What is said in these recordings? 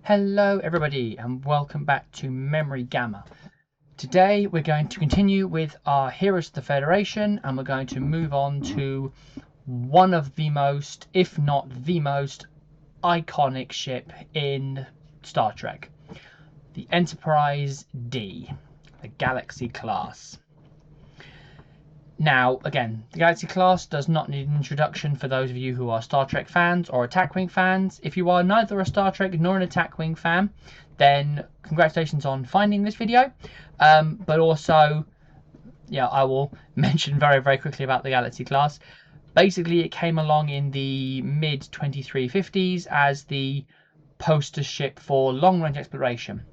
Hello everybody and welcome back to Memory Gamma. Today we're going to continue with our Heroes of the Federation and we're going to move on to one of the most, if not the most, iconic ship in Star Trek. The Enterprise D, the Galaxy class. Now, again, the Galaxy class does not need an introduction for those of you who are Star Trek fans or Attack Wing fans. If you are neither a Star Trek nor an Attack Wing fan, then congratulations on finding this video. But also, yeah, I will mention very quickly about the Galaxy class. Basically, it came along in the mid-2350s as the poster ship for long-range exploration.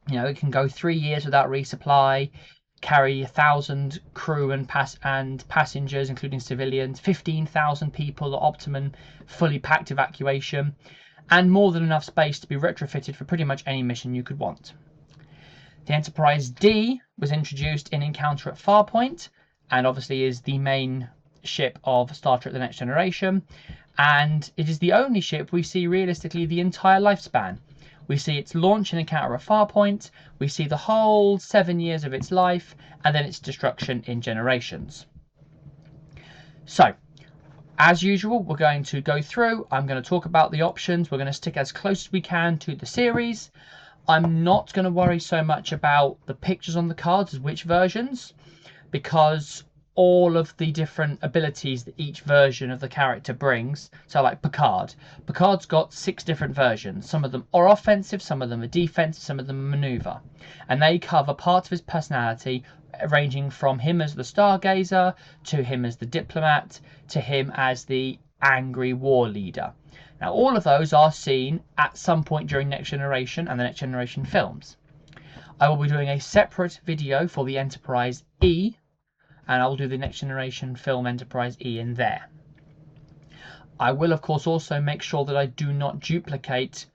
You know, it can go 3 years without resupply, carry 1,000 crew and passengers, including civilians, 15,000 people at optimum fully packed evacuation, and more than enough space to be retrofitted for pretty much any mission you could want. The Enterprise D was introduced in Encounter at Farpoint, and obviously is the main ship of Star Trek The Next Generation, and it is the only ship we see realistically the entire lifespan. We see its launch in Encounter at Farpoint, we see the whole 7 years of its life, and then its destruction in Generations. So, as usual, we're going to go through, I'm going to talk about the options, we're going to stick as close as we can to the series. I'm not going to worry so much about the pictures on the cards as which versions, because all of the different abilities that each version of the character brings. So like Picard's got 6 different versions. Some of them are offensive, some of them are defensive, some of them are maneuver. And they cover parts of his personality, ranging from him as the stargazer, to him as the diplomat, to him as the angry war leader. Now all of those are seen at some point during Next Generation and the Next Generation films. I will be doing a separate video for the Enterprise E, and I'll do the Next Generation film Enterprise E in there. I will of course also make sure that I do not duplicate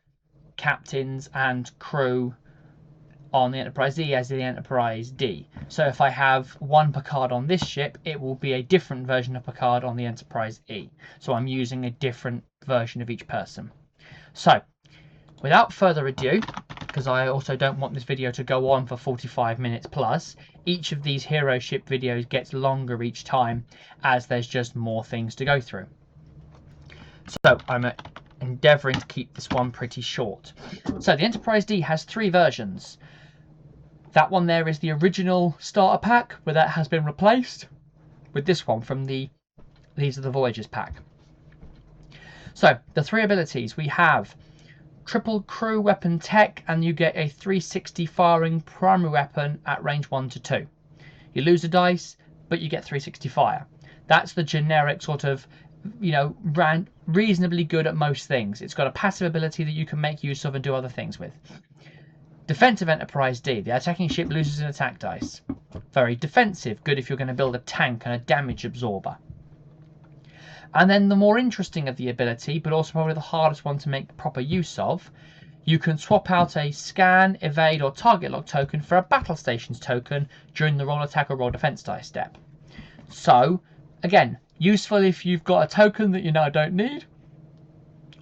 captains and crew on the Enterprise E as the Enterprise D. So if I have one Picard on this ship, it will be a different version of Picard on the Enterprise E. So I'm using a different version of each person. So without further ado, because I also don't want this video to go on for 45 minutes plus, each of these hero ship videos gets longer each time as there's just more things to go through. So I'm endeavouring to keep this one pretty short. So the Enterprise D has 3 versions. That one there is the original starter pack, where that has been replaced with this one from the These Are the Voyagers pack. So the 3 abilities we have: triple crew weapon tech, and you get a 360 firing primary weapon at range 1 to 2. You lose a dice, but you get 360 fire. That's the generic sort of, you know, reasonably good at most things. It's got a passive ability that you can make use of and do other things with. Defensive Enterprise D, the attacking ship loses an attack dice. Very defensive, good if you're going to build a tank and a damage absorber. And then the more interesting of the ability, but also probably the hardest one to make proper use of, you can swap out a scan, evade or target lock token for a battle stations token during the roll attack or roll defense dice step. So, again, useful if you've got a token that you now don't need,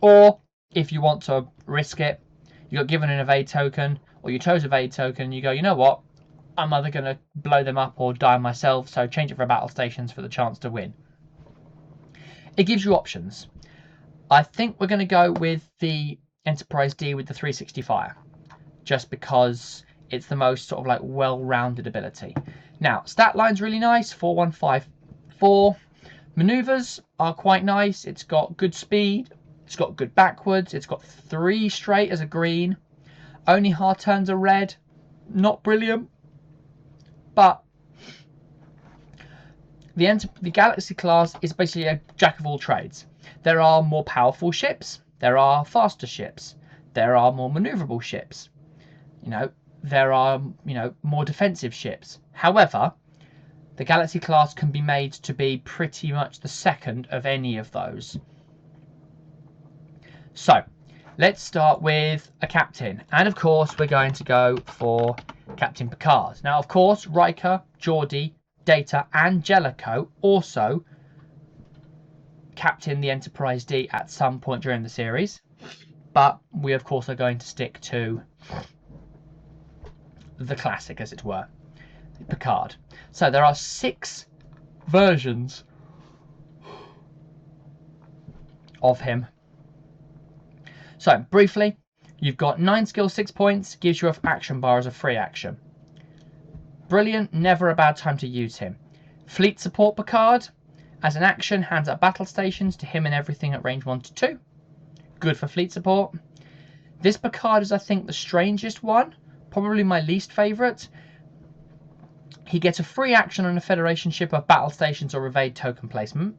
or if you want to risk it, you got given an evade token, or you chose evade token, you go, you know what, I'm either going to blow them up or die myself, so change it for battle stations for the chance to win. It gives you options. I think we're going to go with the Enterprise D with the 360 fire, just because it's the most sort of like well-rounded ability. Now, stat line's really nice, 4154. Maneuvers are quite nice. It's got good speed, it's got good backwards, it's got 3 straight as a green. Only hard turns are red. Not brilliant, but the Galaxy class is basically a jack of all trades. There are more powerful ships, there are faster ships, there are more maneuverable ships. You know, there are, you know, more defensive ships. However, the Galaxy class can be made to be pretty much the second of any of those. So, let's start with a captain. And of course, we're going to go for Captain Picard. Now, of course, Riker, Geordi, Data and Jellicoe also captain the Enterprise D at some point during the series. but we of course are going to stick to the classic, as it were, Picard. So there are 6 versions of him. So briefly, you've got 9 skills, 6 points, gives you an action bar as a free action. Brilliant, never a bad time to use him. Fleet support Picard, as an action, hands out battle stations to him and everything at range 1 to 2. Good for fleet support. This Picard is, I think, the strangest one, probably my least favourite. He gets a free action on a Federation ship of battle stations or evade token placement.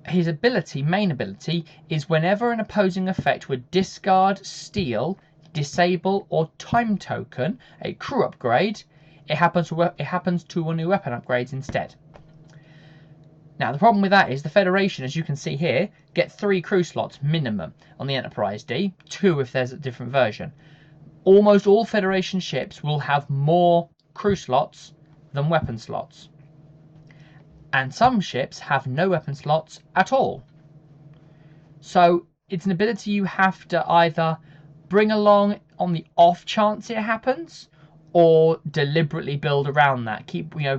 His ability, main ability, is whenever an opposing effect would discard, steal, disable or time token a crew upgrade, it happens to one of your weapon upgrades instead. Now the problem with that is the Federation, as you can see here, get 3 crew slots minimum on the Enterprise D, 2 if there's a different version. Almost all Federation ships will have more crew slots than weapon slots. And some ships have no weapon slots at all. So it's an ability you have to either bring along on the off chance it happens, or deliberately build around that.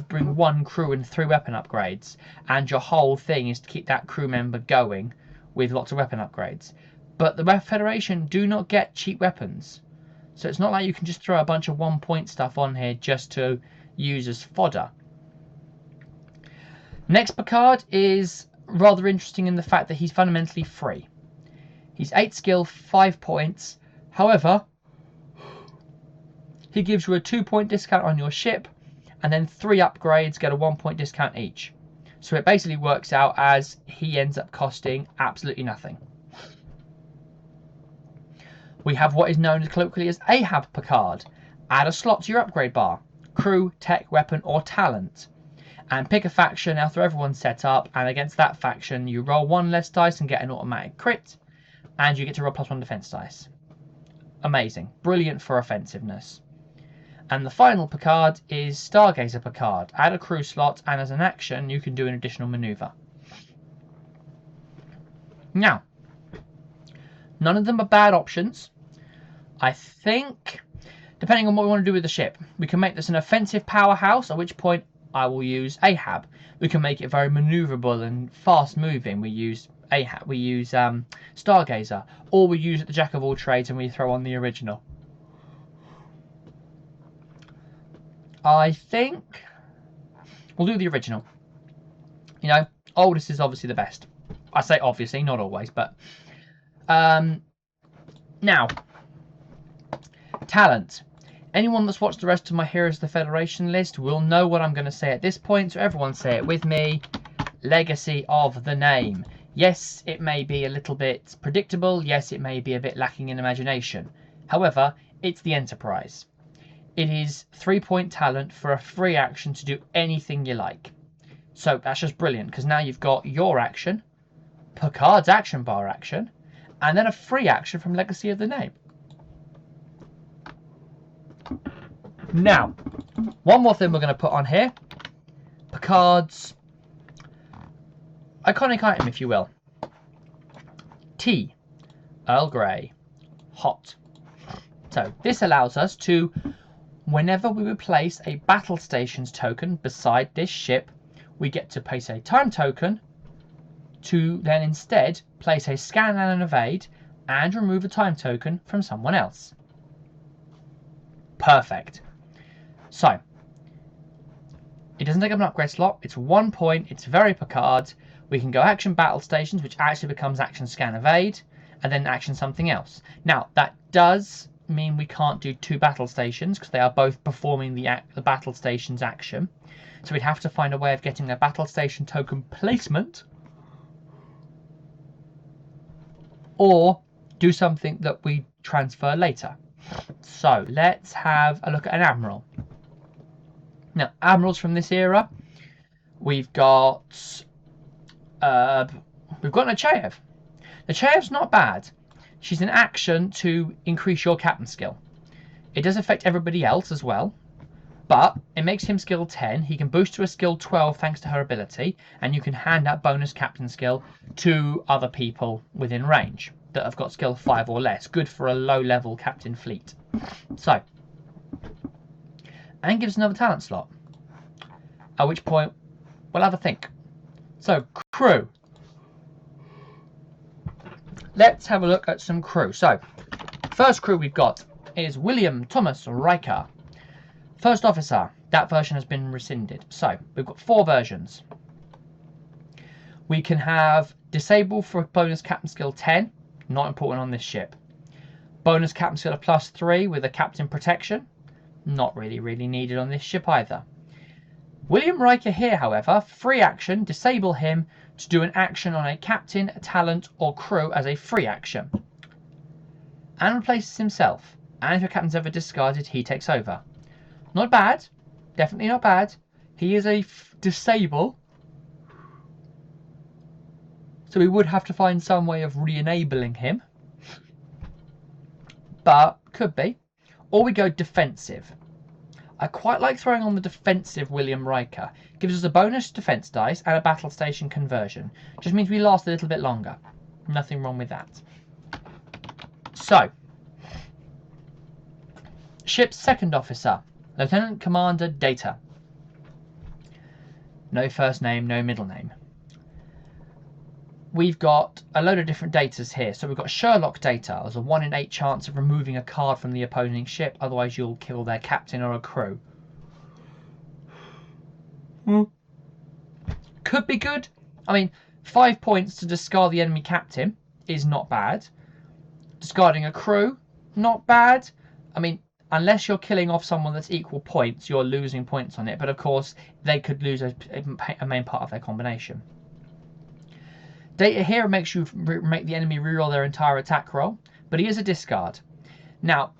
Bring 1 crew and 3 weapon upgrades, and your whole thing is to keep that crew member going with lots of weapon upgrades. But the Federation do not get cheap weapons, so it's not like you can just throw a bunch of 1-point stuff on here just to use as fodder. Next Picard is rather interesting in the fact that he's fundamentally free. He's 8 skill, 5 points. However, he gives you a 2-point discount on your ship, and then 3 upgrades get a 1-point discount each. So it basically works out as he ends up costing absolutely nothing. We have what is known as colloquially as Ahab Picard. Add a slot to your upgrade bar. Crew, tech, weapon or talent. And pick a faction after everyone's set up, and against that faction you roll 1 less dice and get an automatic crit, and you get to roll +1 defense dice. Amazing. Brilliant for offensiveness. And the final Picard is Stargazer Picard. Add a crew slot, and as an action you can do an additional maneuver. Now, none of them are bad options. I think, depending on what we want to do with the ship, we can make this an offensive powerhouse, at which point I will use Ahab. We can make it very maneuverable and fast moving. We use Ahab, we use Stargazer, or we use the Jack of all trades and we throw on the original. I think we'll do the original. Oldest is obviously the best. I say obviously, not always, but now talent. Anyone that's watched the rest of my Heroes of the Federation list will know what I'm going to say at this point, so everyone say it with me. Legacy of the name. Yes, it may be a little bit predictable. Yes, it may be a bit lacking in imagination. However, it's the Enterprise. It is 3-point talent for a free action to do anything you like. So that's just brilliant, because now you've got your action, Picard's action bar action, and then a free action from Legacy of the Name. Now, one more thing we're going to put on here. Picard's iconic item, if you will. Tea. Earl Grey. Hot. So this allows us to, whenever we replace a battle stations token beside this ship, we get to place a time token to then instead place a scan and an evade and remove a time token from someone else. Perfect. So, it doesn't take up an upgrade slot, it's 1 point, it's very Picard. We can go action battle stations, which actually becomes action scan evade, and then action something else. Now, that does mean we can't do 2 battle stations, because they are both performing the battle stations action. So we'd have to find a way of getting a battle station token placement, or do something that we transfer later. So let's have a look at an Admiral. Now, Admirals from this era, we've got Nechayev. Nechayev's not bad. She's an action to increase your captain skill. It does affect everybody else as well, but it makes him skill 10. He can boost to a skill 12 thanks to her ability, and you can hand out bonus captain skill to other people within range. that have got skill 5 or less. Good for a low level captain fleet. So, and gives another talent slot. At which point, we'll have a think. So, crew. Let's have a look at some crew. So, first crew we've got is William Thomas Riker. First officer. That version has been rescinded. So, we've got 4 versions. We can have disable for bonus captain skill 10. Not important on this ship. Bonus captain skill of +3 with a captain protection. Not really needed on this ship either. William Riker here, however, free action, disable him to do an action on a captain, a talent, or crew as a free action. And replaces himself. And if your captain's ever discarded, he takes over. Not bad. Definitely not bad. He is a disable. So we would have to find some way of re-enabling him. But, could be. Or we go defensive. I quite like throwing on the defensive William Riker. Gives us a bonus defense dice and a battle station conversion. Just means we last a little bit longer. Nothing wrong with that. So, ship's second officer, Lieutenant Commander Data. No first name, no middle name. We've got a load of different datas here. So we've got Sherlock data. There's a 1 in 8 chance of removing a card from the opposing ship. Otherwise you'll kill their captain or a crew. Could be good. I mean, 5 points to discard the enemy captain is not bad. Discarding a crew, not bad. I mean, unless you're killing off someone that's equal points, you're losing points on it. But of course, they could lose a main part of their combination. Data here makes you make the enemy reroll their entire attack roll, but he is a discard. Now,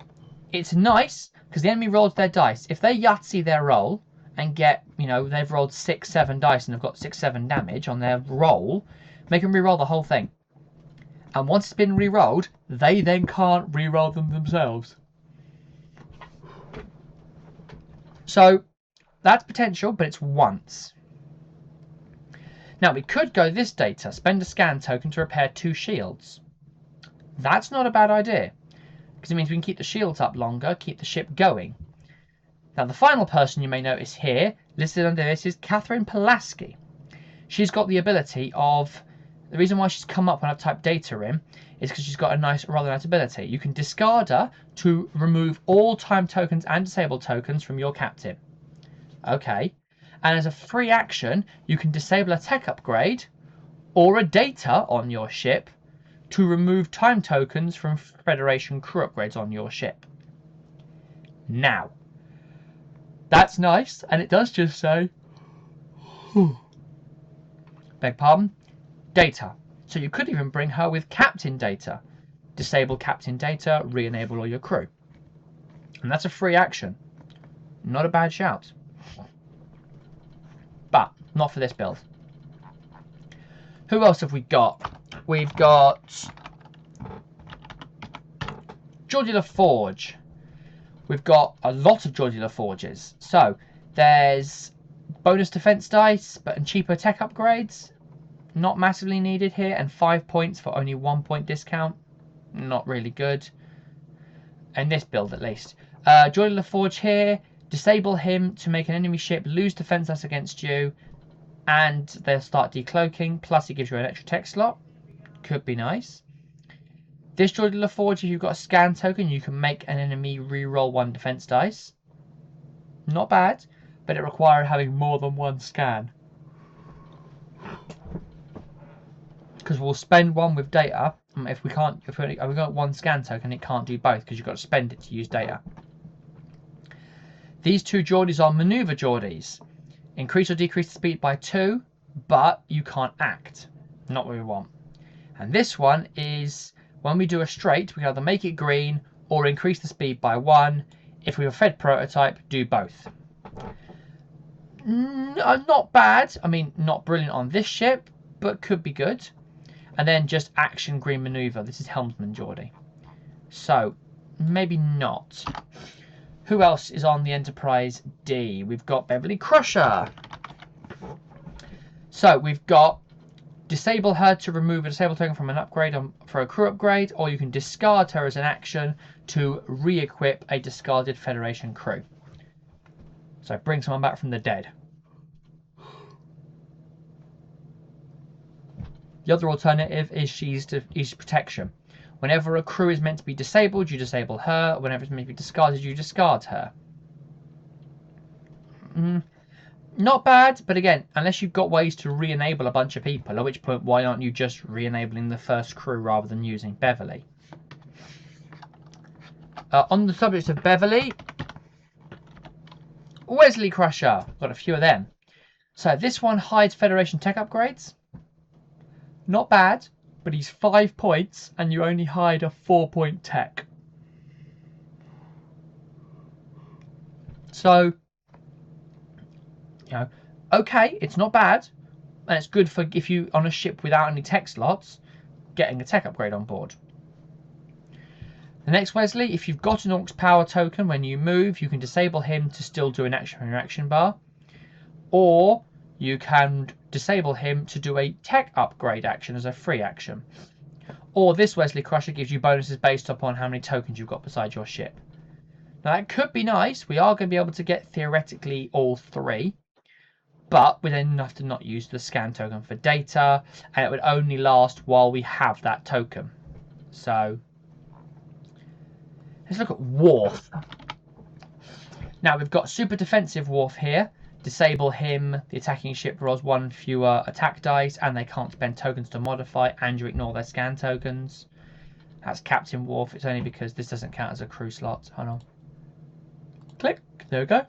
it's nice because the enemy rolls their dice. If they Yahtzee their roll and get, they've rolled 6-7 dice and have got 6-7 damage on their roll, make them reroll the whole thing. And once it's been rerolled, they then can't reroll them themselves. So that's potential, but it's once. Now, we could go this data, spend a scan token to repair 2 shields. That's not a bad idea, because it means we can keep the shields up longer, keep the ship going. Now, the final person you may notice here, listed under this, is Catherine Pulaski. She's got the ability of, the reason why she's come up when I've typed data in, is because she's got a rather nice ability. You can discard her to remove all time tokens and disabled tokens from your captain. Okay. And as a free action, you can disable a tech upgrade or a data on your ship to remove time tokens from Federation crew upgrades on your ship. Now, that's nice, and it does just say, beg pardon, data. So you could even bring her with captain data. Disable captain data, re-enable all your crew. And that's a free action. Not a bad shout. But not for this build. Who else have we got? We've got Geordi LaForge. We've got a lot of Geordi LaForges. So there's bonus defense dice, but cheaper tech upgrades. Not massively needed here, and 5 points for only 1 point discount. Not really good. In this build at least. Geordi LaForge here. Disable him to make an enemy ship lose defense dice against you, and they'll start decloaking, plus he gives you an extra tech slot. Could be nice. This Geordi LaForge, if you've got a scan token, you can make an enemy reroll 1 defense dice. Not bad, but it requires having more than 1 scan. Because we'll spend 1 with data. If we've got 1 scan token, it can't do both because you've got to spend it to use data. These 2 Geordies are maneuver Geordies. Increase or decrease the speed by 2, but you can't act. Not what we want. And this one is, when we do a straight, we can either make it green or increase the speed by 1. If we have a fed prototype, do both. Not bad. I mean, not brilliant on this ship, but could be good. And then just action green maneuver. This is Helmsman Geordie. So, maybe not. Who else is on the Enterprise D? We've got Beverly Crusher. So we've got disable her to remove a disable token from an upgrade for a crew upgrade, or you can discard her as an action to re-equip a discarded Federation crew. So bring someone back from the dead. The other alternative is she's protection. Whenever a crew is meant to be disabled, you disable her. Whenever it's meant to be discarded, you discard her. Not bad, but again, unless you've got ways to re-enable a bunch of people, at which point why aren't you just re-enabling the first crew rather than using Beverly? On the subject of Beverly, Wesley Crusher. Got a few of them. So this one hides Federation tech upgrades. Not bad, but he's 5 points and you only hide a 4-point tech. So, you know, okay, it's not bad. And it's good for if you on a ship without any tech slots, getting a tech upgrade on board. The next Wesley, if you've got an Orc's power token when you move, you can disable him to still do an action on your action bar. Or you can disable him to do a tech upgrade action as a free action. Or this Wesley Crusher gives you bonuses based upon how many tokens you've got beside your ship. Now that could be nice. We are going to be able to get theoretically all 3. But we then have to not use the scan token for data. And it would only last while we have that token. So let's look at Worf. Now we've got super defensive Worf here. Disable him, the attacking ship rolls 1 fewer attack dice and they can't spend tokens to modify, and you ignore their scan tokens. That's Captain Worf. It's only because this doesn't count as a crew slot. Hold on. Click. There we go.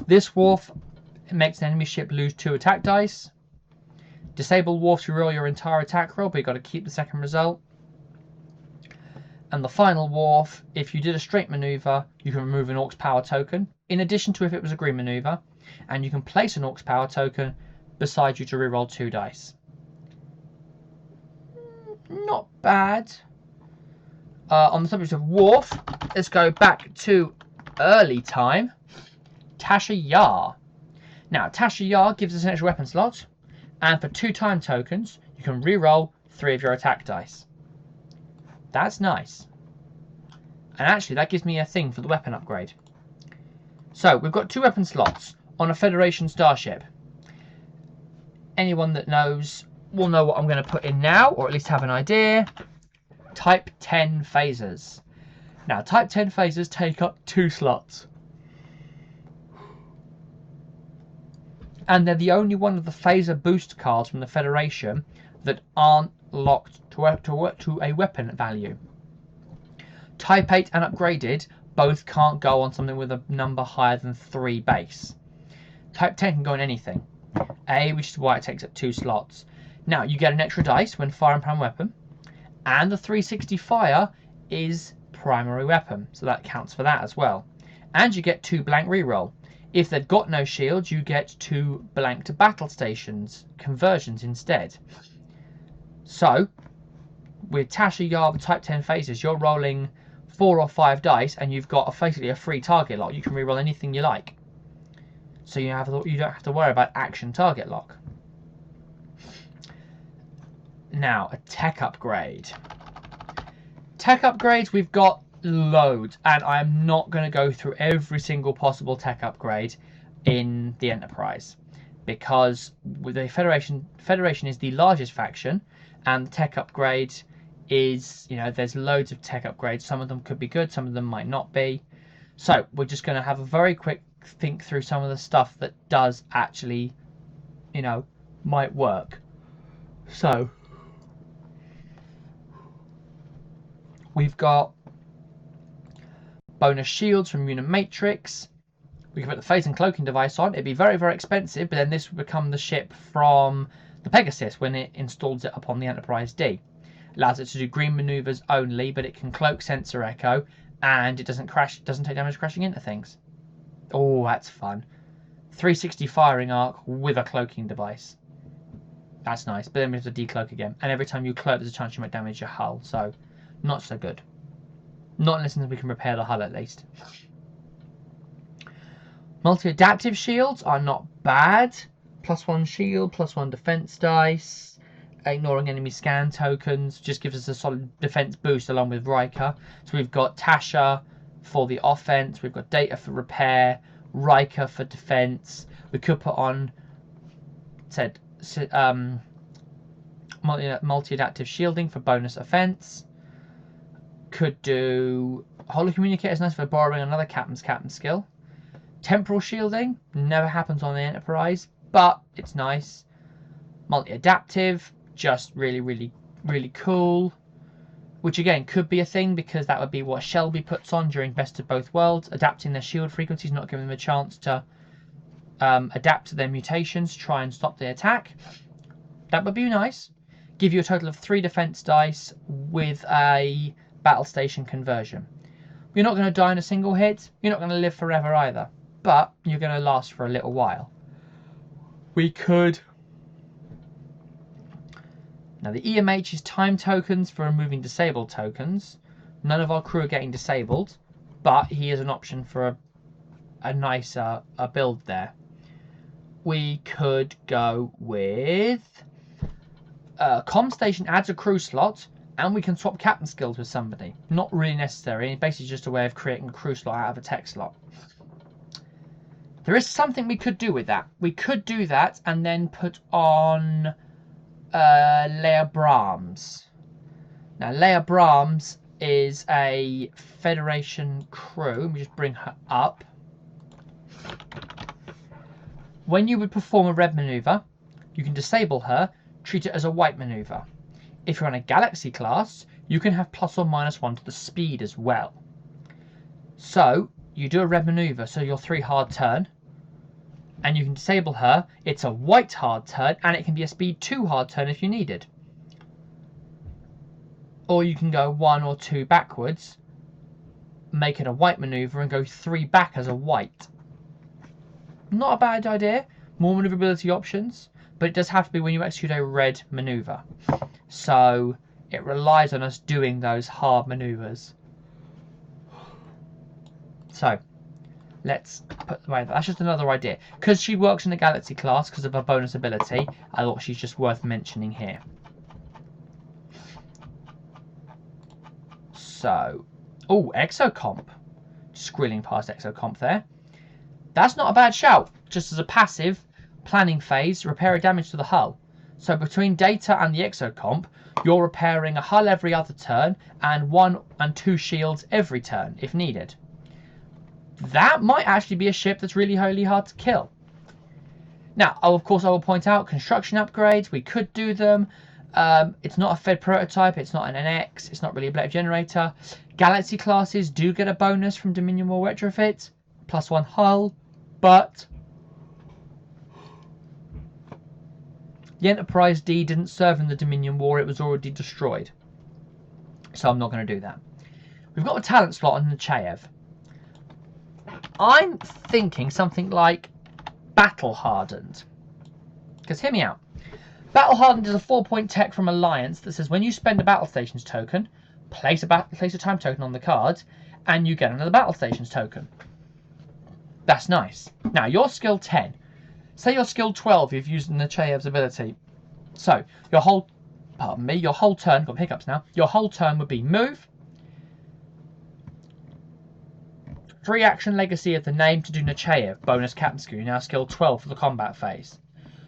This Worf makes an enemy ship lose 2 attack dice. Disable Worf to roll your entire attack roll, but you've got to keep the second result. And the final Worf, if you did a straight maneuver, you can remove an Orc's power token, in addition to if it was a green maneuver, and you can place an Orc's power token beside you to reroll 2 dice. Not bad. On the subject of Worf, let's go back to early time. Tasha Yar. Now, Tasha Yar gives us an extra weapon slot, and for 2 time tokens, you can reroll 3 of your attack dice. That's nice. And actually, that gives me a thing for the weapon upgrade. So, we've got 2 weapon slots on a Federation starship. Anyone that knows will know what I'm going to put in now, or at least have an idea. Type 10 phasers. Now, Type 10 phasers take up 2 slots. And they're the only one of the phaser boost cards from the Federation that aren't locked to a weapon value. Type 8 and upgraded both can't go on something with a number higher than 3 base. Type 10 can go on anything, which is why it takes up 2 slots. Now, you get an extra dice when firing prime weapon, and the 360 fire is primary weapon, so that counts for that as well. And you get 2 blank reroll. If they've got no shields, you get 2 blank to battle stations conversions instead. So, with Tasha Yar Type 10 phasers, you're rolling 4 or 5 dice and you've got basically a free target lock. You can reroll anything you like. So you don't have to worry about action target lock. Now, a tech upgrade. Tech upgrades, we've got loads, and I'm not going to go through every single possible tech upgrade in the Enterprise, because with the Federation is the largest faction, and the tech upgrade is, there's loads of tech upgrades. Some of them could be good, some of them might not be. So we're just going to have a very quick think through some of the stuff that does actually, might work. So we've got bonus shields from Unimatrix. We can put the phase and cloaking device on. It'd be very, very expensive, but then this would become the ship from the Pegasus when it installs it upon the Enterprise D. Allows it to do green maneuvers only, but it can cloak sensor echo, and it doesn't take damage crashing into things. Oh, that's fun. 360 firing arc with a cloaking device. That's nice, but then we have to decloak again. And every time you cloak, there's a chance you might damage your hull, so not so good. Not unless we can repair the hull at least. Multi-adaptive shields are not bad. +1 shield, +1 defense dice. Ignoring enemy scan tokens just gives us a solid defense boost along with Riker. So we've got Tasha for the offense, we've got Data for repair, Riker for defense. We could put on multi-adaptive shielding for bonus offense. Could do Holo Communicator is nice for borrowing another captain's skill. Temporal shielding never happens on the Enterprise, but it's nice. Multi-adaptive, just really cool. Which again could be a thing because that would be what Shelby puts on during Best of Both Worlds, adapting their shield frequencies, not giving them a chance to adapt to their mutations, try and stop the attack. That would be nice. Give you a total of 3 defense dice with a battle station conversion. You're not going to die in a single hit. You're not going to live forever either. But you're going to last for a little while. We could... Now the EMH is time tokens for removing disabled tokens. None of our crew are getting disabled. But he is an option for a nicer build there. We could go with... comm station adds a crew slot. And we can swap captain skills with somebody. Not really necessary. It's basically just a way of creating a crew slot out of a tech slot. There is something we could do with that. We could do that and then put on Leia Brahms. Now, Leia Brahms is a Federation crew. Let me just bring her up. When you would perform a red maneuver, you can disable her, treat it as a white maneuver. If you're on a Galaxy class, you can have +1 or -1 to the speed as well. So, you do a red maneuver, so your 3 hard turn, and you can disable her. It's a white hard turn, and it can be a speed 2 hard turn if you needed. Or you can go 1 or 2 backwards, make it a white maneuver, and go 3 back as a white. Not a bad idea. More maneuverability options. But it does have to be when you execute a red maneuver. So it relies on us doing those hard maneuvers. So let's put away. That's just another idea. Because she works in the Galaxy class because of her bonus ability, I thought she's just worth mentioning here. So, oh, Exocomp. Squealing past Exocomp there. That's not a bad shout. Just as a passive. Planning phase, repair a damage to the hull. So between Data and the Exocomp, you're repairing a hull every other turn and 1 and 2 shields every turn if needed. That might actually be a ship that's really hard to kill. Now, of course, I will point out construction upgrades. We could do them. It's not a Fed prototype. It's not an NX. It's not really a blade generator. Galaxy classes do get a bonus from Dominion War retrofit, +1 hull, but the Enterprise D didn't serve in the Dominion War, it was already destroyed. So I'm not going to do that. We've got a talent slot on the Nechayev. I'm thinking something like Battle Hardened. Because hear me out. Battle Hardened is a 4-point tech from Alliance that says when you spend a Battle Stations token, place a time token on the card, and you get another Battle Stations token. That's nice. Now, you're skill 10. Say you're skill 12, you've used Nechayev's ability. So, your whole turn, got hiccups now, your whole turn would be move, free action legacy of the name to do Nechayev, bonus captain skill, you're now skill 12 for the combat phase.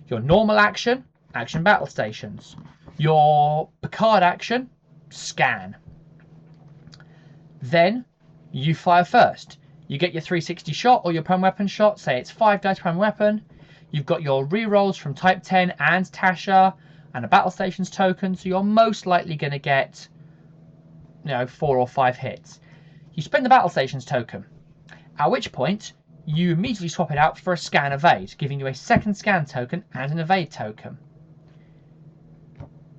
Your normal action, action battle stations. Your Picard action, scan. Then, you fire first. You get your 360 shot or your prime weapon shot, say it's 5 dice prime weapon. You've got your rerolls from Type 10 and Tasha and a Battle Stations token, so you're most likely going to get, 4 or 5 hits. You spend the Battle Stations token, at which point you immediately swap it out for a Scan Evade, giving you a second Scan token and an Evade token.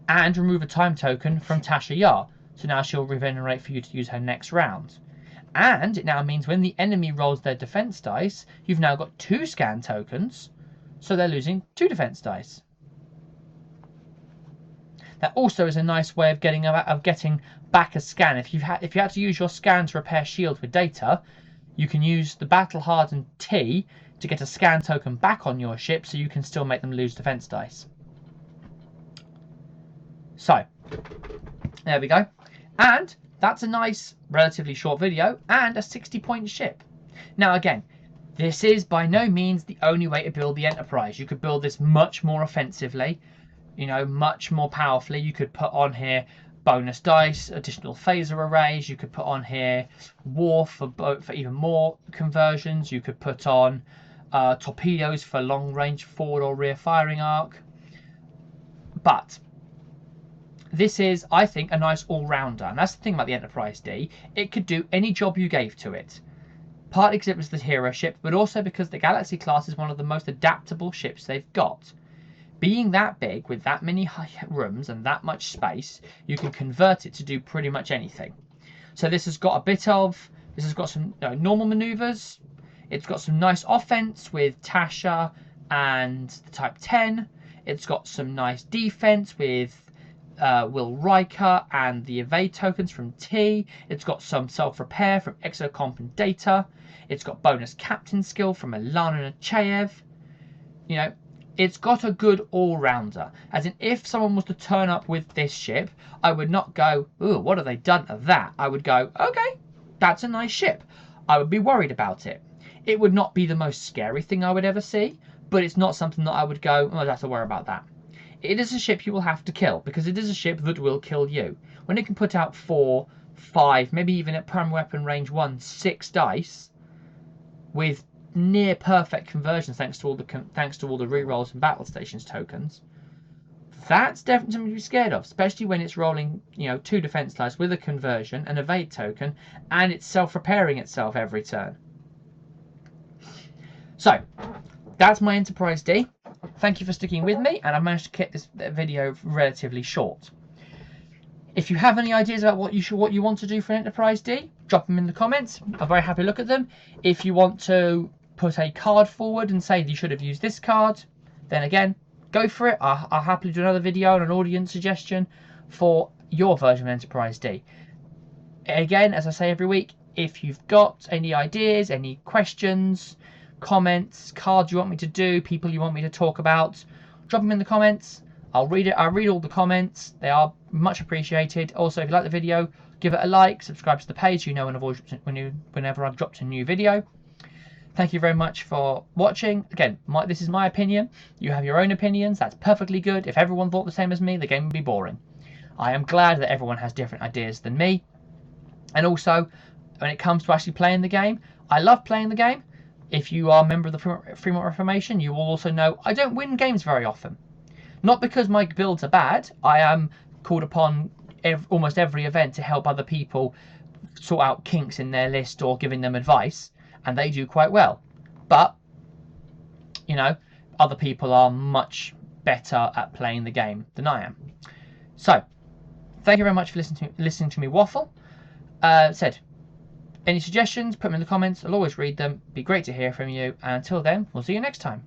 And remove a Time token from Tasha Yar, so now she'll regenerate for you to use her next round. And it now means when the enemy rolls their defense dice, you've now got 2 Scan tokens, so they're losing 2 defense dice. That also is a nice way of getting back a scan. If you had to use your scan to repair shields with Data, you can use the Battle Hardened T to get a scan token back on your ship so you can still make them lose defense dice. So, there we go. And that's a nice, relatively short video and a 60-point ship. Now again, this is by no means the only way to build the Enterprise. You could build this much more offensively, you know, much more powerfully. You could put on here bonus dice, additional phaser arrays. You could put on here war for even more conversions. You could put on torpedoes for long range forward or rear firing arc. But this is, I think, a nice all-rounder. And that's the thing about the Enterprise D. It could do any job you gave to it. Partly because it was the hero ship, but also because the Galaxy class is one of the most adaptable ships they've got. Being that big, with that many rooms and that much space, you can convert it to do pretty much anything. So this has got some normal maneuvers. It's got some nice offense with Tasha and the Type 10. It's got some nice defense with Will Riker and the evade tokens from T. It's got some self-repair from Exocomp and Data. It's got bonus captain skill from Alana and Achaev. You know, it's got a good all-rounder. As in, if someone was to turn up with this ship, I would not go, ooh, what have they done to that? I would go, okay, that's a nice ship. I would be worried about it. It would not be the most scary thing I would ever see, but it's not something that I would go, oh, I have to worry about that. It is a ship you will have to kill, because it is a ship that will kill you. When it can put out 4, 5, maybe even at prime weapon range 1, 6 dice, with near perfect conversions thanks to all the rerolls and battle stations tokens, that's definitely something to be scared of, especially when it's rolling, you know, 2 defense dice with a conversion, an evade token, and it's self-repairing itself every turn. So, that's my Enterprise D. Thank you for sticking with me, and I've managed to keep this video relatively short. If you have any ideas about what you want to do for an Enterprise D, drop them in the comments. I'm very happy to look at them. If you want to put a card forward and say you should have used this card, then again, go for it. I'll happily do another video and an audience suggestion for your version of Enterprise D. Again, as I say every week, if you've got any ideas, any questions, comments, cards you want me to do, people you want me to talk about, drop them in the comments. I'll read it. I'll read all the comments. They are much appreciated. Also, if you like the video, give it a like, subscribe to the page so you know whenever I've dropped a new video. Thank you very much for watching. Again, this is my opinion. You have your own opinions. That's perfectly good. If everyone thought the same as me, the game would be boring. I am glad that everyone has different ideas than me. And also, when it comes to actually playing the game, I love playing the game. If you are a member of the Fremont Reformation, you will also know I don't win games very often. Not because my builds are bad. I am called upon almost every event to help other people sort out kinks in their list or giving them advice, and they do quite well. But, you know, other people are much better at playing the game than I am. So, thank you very much for listening to me waffle. Any suggestions, put them in the comments. I'll always read them. Be great to hear from you. And until then, we'll see you next time.